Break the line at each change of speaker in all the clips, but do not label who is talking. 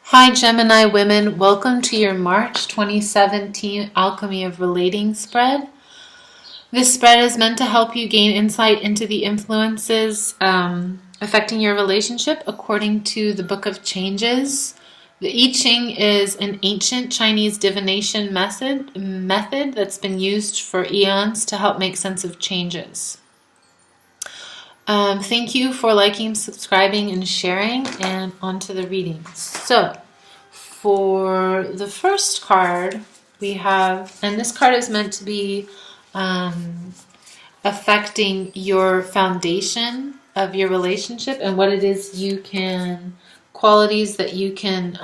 Hi Gemini women, welcome to your March 2017 Alchemy of Relating spread. This spread is meant to help you gain insight into the influences affecting your relationship according to the Book of Changes. The I Ching is an ancient Chinese divination method that's been used for eons to help make sense of changes. Thank you for liking, subscribing, and sharing, and on to the readings. So, for the first card, we have, and this card is meant to be affecting your foundation of your relationship and what it is you can, qualities that you can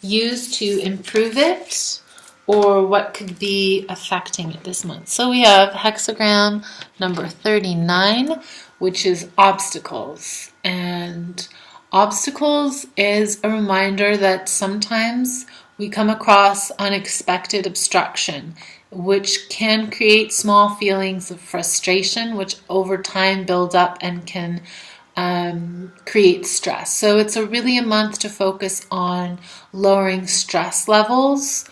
use to improve it, or what could be affecting it this month. So we have hexagram number 39, which is obstacles. And obstacles is a reminder that sometimes we come across unexpected obstruction, which can create small feelings of frustration, which over time build up and can create stress. So it's really a month to focus on lowering stress levels.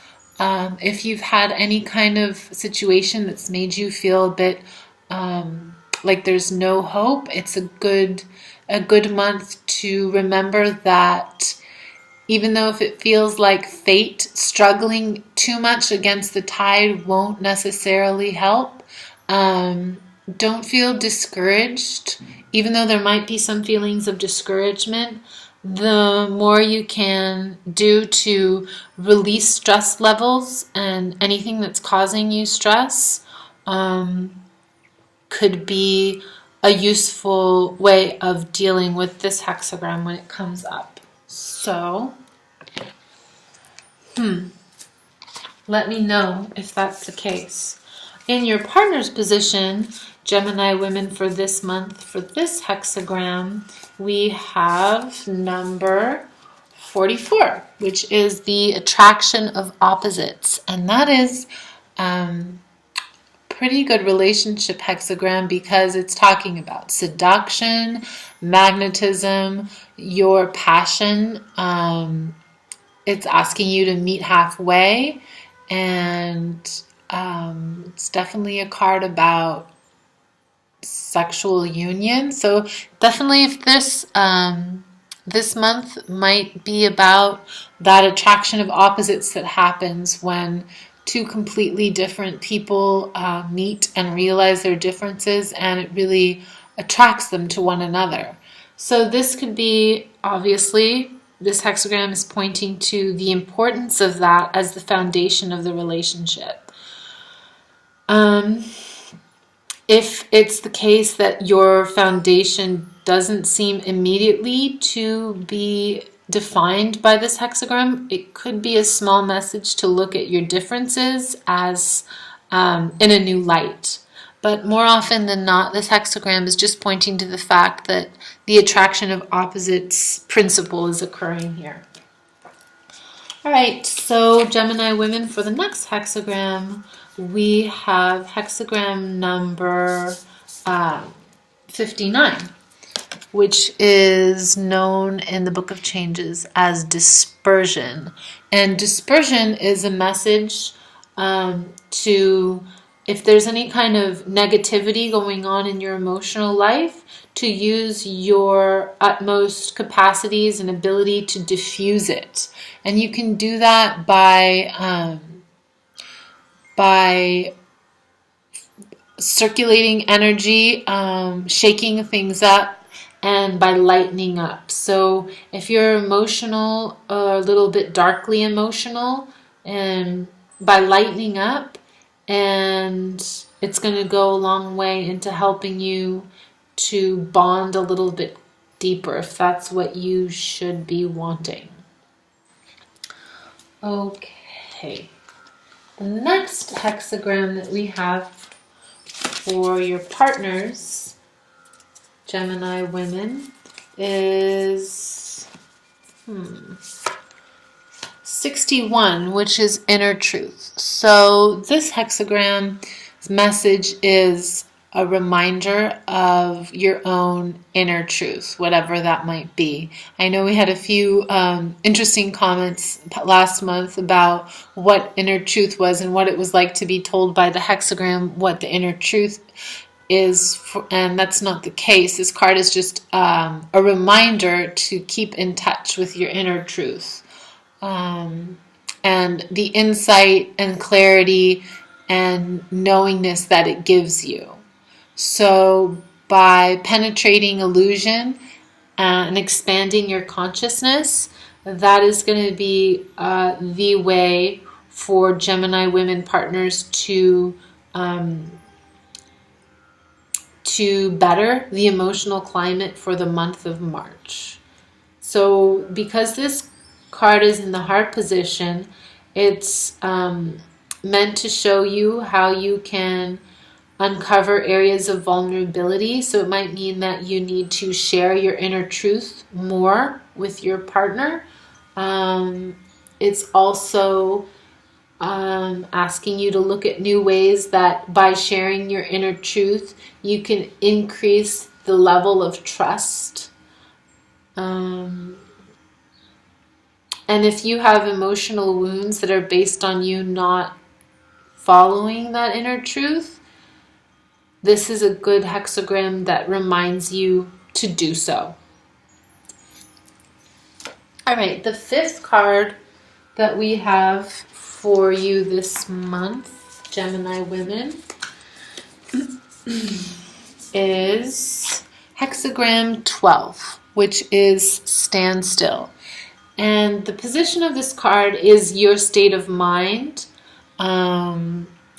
If you've had any kind of situation that's made you feel a bit like there's no hope, it's a good month to remember that even though if it feels like fate, struggling too much against the tide won't necessarily help. Don't feel discouraged, even though there might be some feelings of discouragement. The more you can do to release stress levels and anything that's causing you stress could be a useful way of dealing with this hexagram when it comes up. So, let me know if that's the case. In your partner's position, Gemini women, for this month, for this hexagram, we have number 44, which is the attraction of opposites. And that is pretty good relationship hexagram because it's talking about seduction, magnetism, your passion. It's asking you to meet halfway, and it's definitely a card about sexual union. So definitely, if this month might be about that attraction of opposites that happens when two completely different people meet and realize their differences, and it really attracts them to one another. So this could be, obviously, this hexagram is pointing to the importance of that as the foundation of the relationship. If it's the case that your foundation doesn't seem immediately to be defined by this hexagram, it could be a small message to look at your differences as in a new light. But more often than not, this hexagram is just pointing to the fact that the attraction of opposites principle is occurring here. All right, so Gemini women, for the next hexagram, we have hexagram number 59, which is known in the Book of Changes as dispersion. And dispersion is a message to, if there's any kind of negativity going on in your emotional life, to use your utmost capacities and ability to diffuse it. And you can do that by circulating energy, shaking things up, and by lightening up. So if you're emotional or a little bit darkly emotional, and by lightening up, and it's going to go a long way into helping you to bond a little bit deeper if that's what you should be wanting. Okay. The next hexagram that we have for your partners, Gemini women, is 61, which is inner truth. So this hexagram's message is a reminder of your own inner truth, whatever that might be. I know we had a few interesting comments last month about what inner truth was and what it was like to be told by the hexagram what the inner truth is, and that's not the case. This card is just a reminder to keep in touch with your inner truth, and the insight and clarity and knowingness that it gives you. So by penetrating illusion and expanding your consciousness, that is going to be the way for Gemini women partners to better the emotional climate for the month of March. So because this card is in the heart position, it's meant to show you how you can uncover areas of vulnerability. So it might mean that you need to share your inner truth more with your partner. It's also asking you to look at new ways that by sharing your inner truth, you can increase the level of trust. And if you have emotional wounds that are based on you not following that inner truth, this is a good hexagram that reminds you to do so. All right, the fifth card that we have for you this month, Gemini women, is hexagram 12, which is stand still. And the position of this card is your state of mind.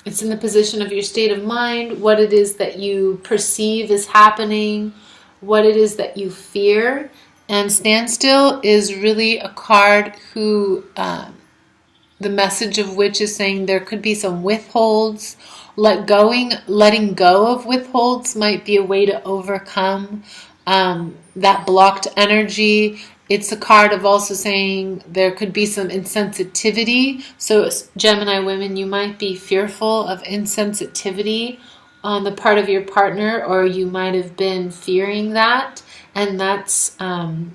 It's in the position of your state of mind, what it is that you perceive is happening, what it is that you fear. And stand still is really a card who, the message of which is saying there could be some withholds. Letting go of withholds might be a way to overcome that blocked energy. It's a card of also saying there could be some insensitivity. So Gemini women, you might be fearful of insensitivity on the part of your partner, or you might have been fearing that, and that's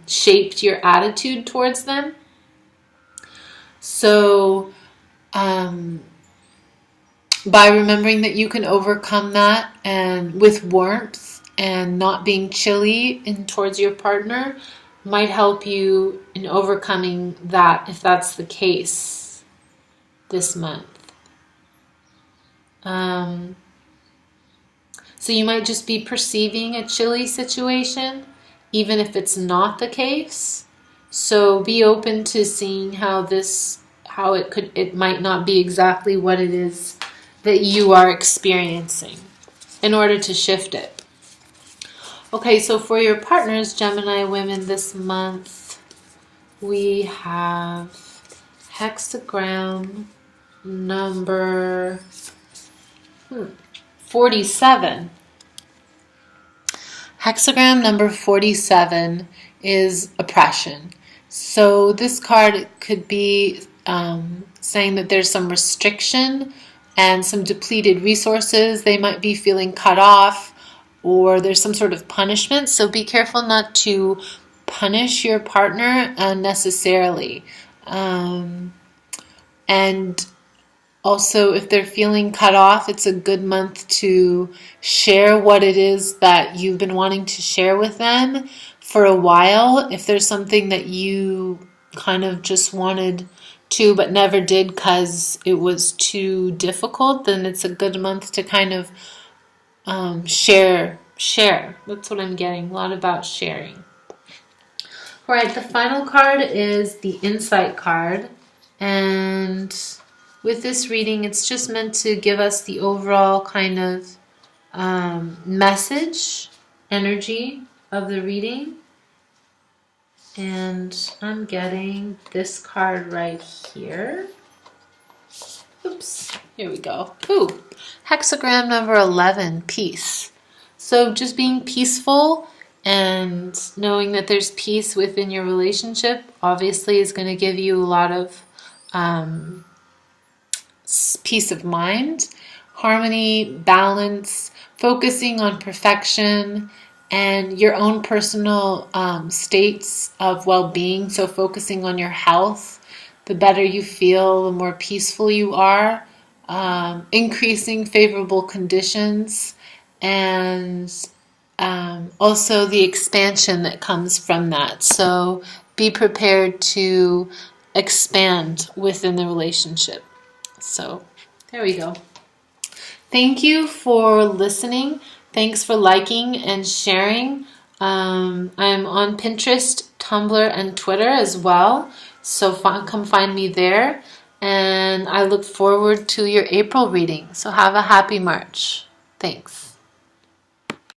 shaped your attitude towards them. So by remembering that you can overcome that and with warmth and not being chilly towards your partner, might help you in overcoming that if that's the case this month. So you might just be perceiving a chilly situation, even if it's not the case. So be open to seeing how it might not be exactly what it is that you are experiencing in order to shift it. Okay, so for your partners, Gemini women, this month, we have hexagram number 47. Hexagram number 47 is oppression. So this card could be saying that there's some restriction and some depleted resources. They might be feeling cut off, or there's some sort of punishment. So be careful not to punish your partner unnecessarily. And also, if they're feeling cut off, it's a good month to share what it is that you've been wanting to share with them for a while. If there's something that you kind of just wanted to but never did because it was too difficult, then it's a good month to kind of share. That's what I'm getting. A lot about sharing. All right, the final card is the Insight card. And with this reading, it's just meant to give us the overall kind of message, energy of the reading. And I'm getting this card right here. Oops, here we go. Ooh, hexagram number 11, peace. So just being peaceful and knowing that there's peace within your relationship obviously is going to give you a lot of peace of mind, harmony, balance. focusing on perfection and your own personal states of well-being. So focusing on your health, the better you feel, the more peaceful you are. Increasing favorable conditions, and also the expansion that comes from that. So be prepared to expand within the relationship. So there we go. Thank you for listening. Thanks for liking and sharing. I'm on Pinterest, Tumblr, and Twitter as well. So come find me there. And I look forward to your April reading. So have a happy March. Thanks.